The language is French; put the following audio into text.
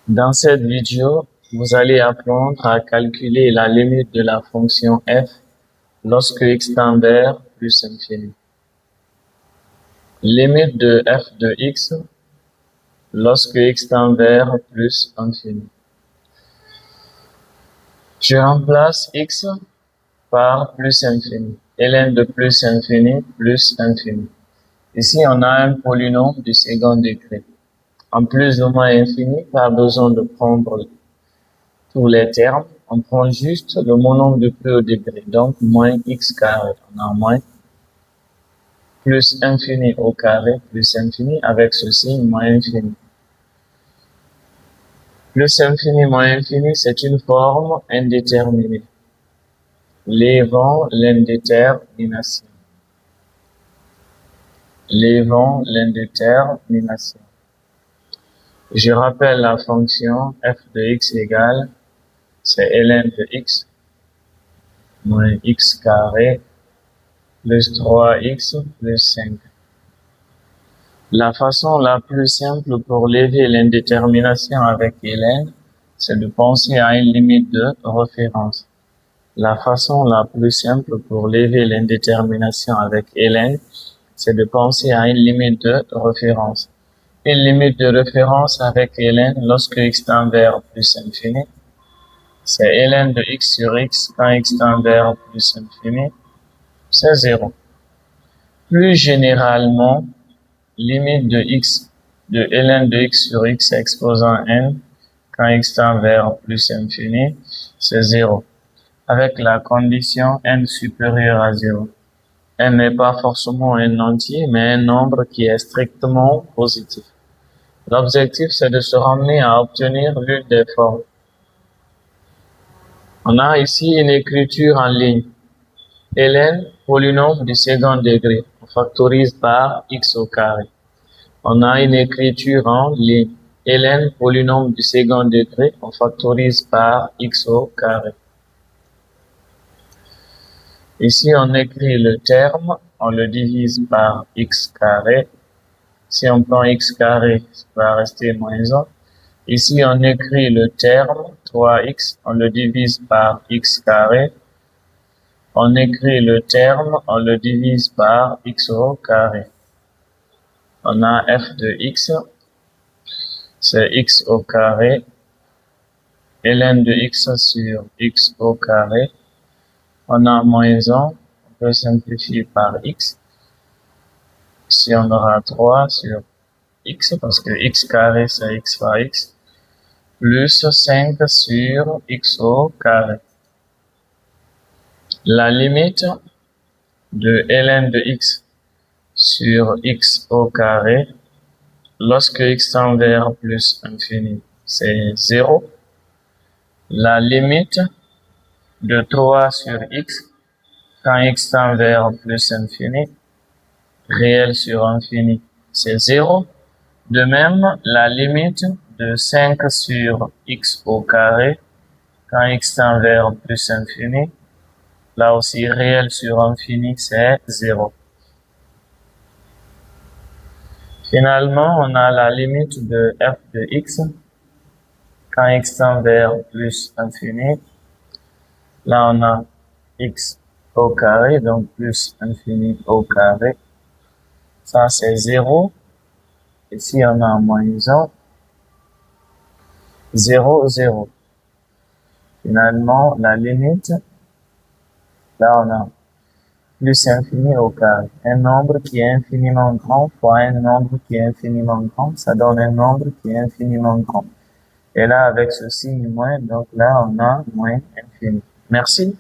Dans cette vidéo, vous allez apprendre à calculer la limite de la fonction f lorsque x tend vers plus infini. Limite de f de x lorsque x tend vers plus infini. Je remplace x par plus infini. Ln de plus infini plus infini. Ici, on a un polynôme du second degré. En plus ou moins infini, pas besoin de prendre tous les termes. On prend juste le monombre du plus haut degré. Donc, moins x carré. On a moins plus infini au carré plus infini avec ce signe moins infini. Plus infini moins infini, c'est une forme indéterminée. Lévant l'indétermination. Lévant l'indétermination. Je rappelle la fonction f de x égale, c'est ln de x moins x carré plus 3x plus 5. La façon la plus simple pour lever l'indétermination avec ln, c'est de penser à une limite de référence. La façon la plus simple pour lever l'indétermination avec ln, c'est de penser à une limite de référence. Une limite de référence avec ln lorsque x tend vers plus infini, c'est ln de x sur x quand x tend vers plus infini, c'est 0. Plus généralement, limite de x de ln de x sur x exposant n quand x tend vers plus infini, c'est 0. Avec la condition n supérieur à 0. N n'est pas forcément un entier, mais un nombre qui est strictement positif. L'objectif, c'est de se ramener à obtenir l'une des formes. On a ici une écriture en ligne. ln, polynôme du second degré. On factorise par x au carré. On a une écriture en ligne. ln, polynôme du second degré. On factorise par x au carré. Ici, on écrit le terme. On le divise par x carré. Si on prend x carré, ça va rester moins 1. Ici, on écrit le terme 3x, on le divise par x carré. On écrit le terme, on le divise par x au carré. On a f de x, c'est x au carré. Ln de x sur x au carré. On a moins 1, on peut simplifier par x. Ici, on aura 3 sur x, parce que x carré, c'est x fois x. Plus 5 sur x au carré. La limite de ln de x sur x au carré lorsque x tend vers plus infini, c'est 0. La limite de 3 sur x quand x tend vers plus infini, réel sur infini, c'est 0. De même, la limite de 5 sur x au carré quand x tend vers plus infini, là aussi réel sur infini, c'est 0. Finalement, on a la limite de f de x quand x tend vers plus infini. Là, on a x au carré, donc plus infini au carré. Ça, c'est 0. Ici, on a moins 1. 0, 0. Finalement, la limite, là, on a plus infini au carré. Un nombre qui est infiniment grand fois un nombre qui est infiniment grand, ça donne un nombre qui est infiniment grand. Et là, avec ce signe moins, donc là, on a moins infini. Merci.